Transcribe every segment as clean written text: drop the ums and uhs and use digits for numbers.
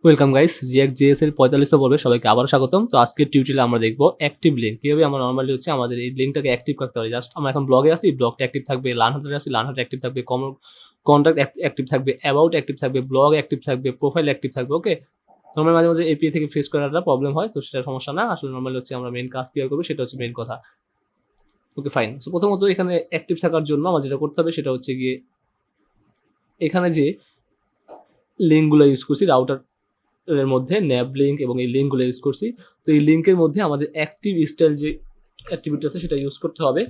Welcome guys, react JS এর 45তম পর্বে সবাইকে আবার স্বাগতম। তো আজকের টিউটোরিয়ালে আমরা দেখব অ্যাক্টিভ লিঙ্ক কিভাবে আমরা নরমালি হচ্ছে আমাদের এই লিঙ্কটাকে অ্যাক্টিভ করতে পারি। জাস্ট আমরা এখন ব্লগে আছি, ব্লগটা অ্যাক্টিভ থাকবে, লার্ন হান্টারে আছি, লার্ন হান্টার অ্যাক্টিভ থাকবে, কন্টাক্ট অ্যাক্টিভ থাকবে, অ্যাবাউট অ্যাক্টিভ থাকবে, ব্লগ অ্যাক্টিভ থাকবে, প্রোফাইল অ্যাক্টিভ থাকবে। ওকে, নরমালি মাঝে মাঝে এপিআই থেকে ফেস করাটা প্রবলেম হয়, তো সেটা সমস্যা না। আসলে নরমালি হচ্ছে আমরা মেইন কাজ কিভাবে করবো সেটা হচ্ছে মেইন কথা। Okay fine. সো প্রথমত এখানে অ্যাক্টিভ থাকার জন্য আমার যেটা করতে হবে সেটা হচ্ছে গিয়ে এখানে যে লিঙ্কগুলো ইউজ করছি রাউটার এর মধ্যে ন্যাব লিঙ্ক এবং এই লিঙ্কগুলো ইউজ করছি। তো এই লিঙ্কের মধ্যে আমাদের অ্যাক্টিভ স্টাইল যে অ্যাট্রিবিউট আছে সেটা ইউজ করতে হবে।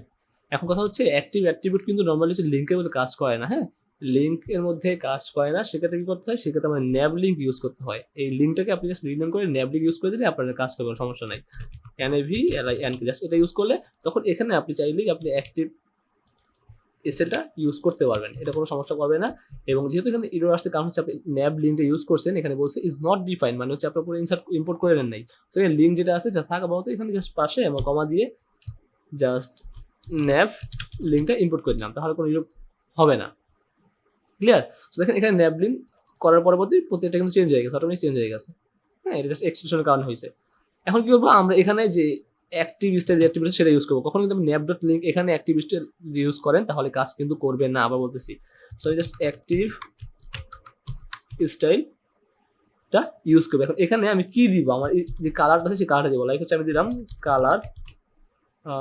এখন কথা হচ্ছে অ্যাক্টিভ অ্যাট্রিবিউট কিন্তু নর্মালি হচ্ছে লিঙ্কের মধ্যে কাজ করে না। হ্যাঁ, লিঙ্কের মধ্যে কাজ করে না, সেক্ষেত্রে কি করতে হয়, সেক্ষেত্রে আমাদের ন্যাব লিঙ্ক ইউজ করতে হয়। এই লিঙ্কটাকে আপনি জাস্ট রিনেম করে ন্যাব লিঙ্ক ইউজ করে দিলে আপনার কাজ করবে, সমস্যা নাই। NAV জাস্ট এটা ইউজ করলে তখন এখানে আপনি চাইলেই আপনি অ্যাক্টিভ স্টাইলটা ইউজ করতে পারবেন, এটা কোনো সমস্যা করবে না। এবং যেহেতু এখানে এরর আসছে কারণ হচ্ছে আপনি ন্যাব লিঙ্কটা ইউজ করছেন, এখানে বলছে ইজ নট ডিফাইন, মানে হচ্ছে আপনার পুরো ইম্পোর্ট করে নেন নাই। তো এখানে লিঙ্ক যেটা আছে সেটা থাকা বলতে এখানে জাস্ট পাশে এবং কমা দিয়ে জাস্ট ন্যাব লিঙ্কটা ইম্পোর্ট করে দিলাম, তাহলে কোনো এরর হবে না। ক্লিয়ার? তো দেখেন এখানে ন্যাব লিঙ্ক করার পরবর্তী প্রত্যেকটা কিন্তু চেঞ্জ হয়ে গেছে, অটোমেটিক চেঞ্জ হয়ে গেছে। হ্যাঁ, এটা জাস্ট এক্সটেনশনের কারণে হয়েছে। এখন কি করবো, আমরা এখানে যে অ্যাক্টিভ স্টাইল যে অ্যাক্টিভ সেটা ইউজ করবো। কখন কিন্তু আপনি ন্যাপ ডট লিঙ্ক এখানে অ্যাক্টিভ স্টাইল ইউজ করেন তাহলে কাজ কিন্তু করবে না, আবার বলতেছি। সো জাস্ট অ্যাক্টিভ স্টাইলটা ইউজ করবো। এখন এখানে আমি কি দিব, আমার যে কালারটা আছে সেই কালারটা দিব। লাইক হচ্ছে আমি দিলাম কালার,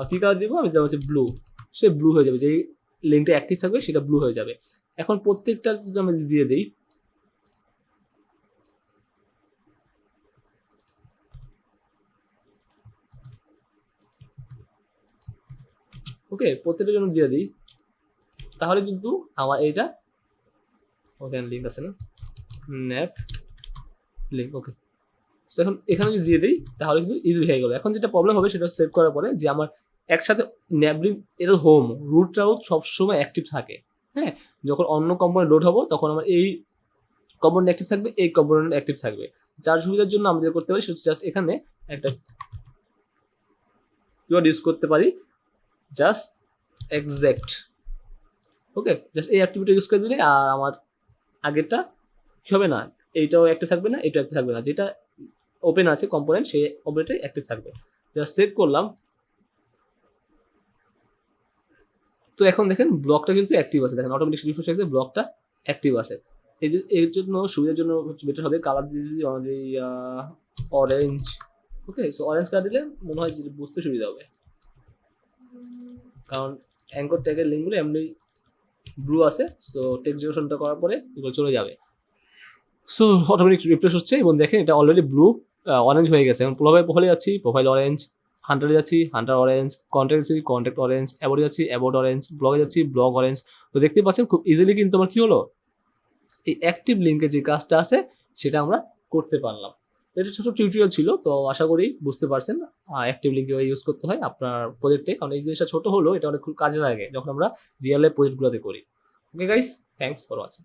কি কালার দিব, আমি দিলাম হচ্ছে ব্লু। সে ব্লু হয়ে যাবে, যেই লিঙ্কটা অ্যাক্টিভ থাকবে সেটা ব্লু হয়ে যাবে। এখন প্রত্যেকটা যদি আমি দিয়ে দিই, ওকে, প্রত্যেকটার জন্য দিয়ে দিই, তাহলে কিন্তু আমার এইটা ওখানে লিঙ্ক আছে না, ন্যাপ লিঙ্ক। ওকে, তো এখন এখানে যদি দিয়ে দিই তাহলে কিন্তু ইজি হয়ে গেল। এখন যেটা প্রবলেম হবে সেটা সেভ করার পরে যে আমার একসাথে ন্যাপ লিঙ্ক এটা হোম রুটটাও সবসময় অ্যাক্টিভ থাকে। হ্যাঁ, যখন অন্য কম্পোনেন্ট লোড হবো তখন আমার এই কম্পোনেন্ট অ্যাক্টিভ থাকবে, এই কম্পোনেন্ট অ্যাক্টিভ থাকবে। যার সুবিধার জন্য আমরা যেটা করতে পারি সেটা জাস্ট এখানে একটা কিওয়ার্ড ইউজ করতে পারি, জাস্ট এক্সাক্ট। ওকে, জাস্ট এই অ্যাক্টিভিটি ইউজ করে দিলে আর আমার আগেরটা কি হবে না, এইটাও অ্যাক্টিভ থাকবে না, এইটাও অ্যাক্টিভ থাকবে না। যেটা ওপেন আছে কম্পোনেন্ট সেই ওপেনটাই অ্যাক্টিভ থাকবে। জাস্ট সেভ করলাম। তো এখন দেখেন ব্লকটা কিন্তু অ্যাক্টিভ আছে, দেখেন অটোমেটিক রিফ্রেশ হয়েছে, ব্লকটা অ্যাক্টিভ আছে। এর জন্য সুবিধার জন্য বেটার হবে কালার দিয়ে যদি আমাদের অরেঞ্জ। ওকে, সো অরেঞ্জ কালার দিলে মনে হয় যে বুঝতে সুবিধা হবে, কারণ অ্যাঙ্কর ট্যাগের লিঙ্কগুলো এমনি ব্লু আছে। সো টেক্সট জেনারেশনটা করার পরে এগুলো চলে যাবে। সো অটোমেটিক রিফ্রেশ হচ্ছে এবং দেখেন এটা অলরেডি ব্লু অরেঞ্জ হয়ে গেছে। এখন প্রোফাইলে যাচ্ছি, প্রোফাইল অরেঞ্জ, হান্টারে যাচ্ছি, হান্টার অরেঞ্জ, কন্ট্যাক্ট যাচ্ছি, কন্ট্যাক্ট অরেঞ্জ, অ্যাবাউটে যাচ্ছি, অ্যাবাউট অরেঞ্জ, ব্লগে যাচ্ছি, ব্লগ অরেঞ্জ। তো দেখতে পাচ্ছেন খুব ইজিলি কিন্তু আমার কি হলো, এই অ্যাক্টিভ লিঙ্কে যে কাজটা আছে সেটা আমরা করতে পারলাম। এটা ছোটো টিউটোরিয়াল ছিল, তো আশা করি বুঝতে পারছেন অ্যাক্টিভ লিঙ্ক কীভাবে ইউজ করতে হয় আপনার প্রজেক্টে। কারণ এই জিনিসটা ছোটো হলো, এটা অনেক কাজে লাগে যখন আমরা রিয়েল লাইফ প্রজেক্টগুলোতে করি। Okay guys, thanks for watching.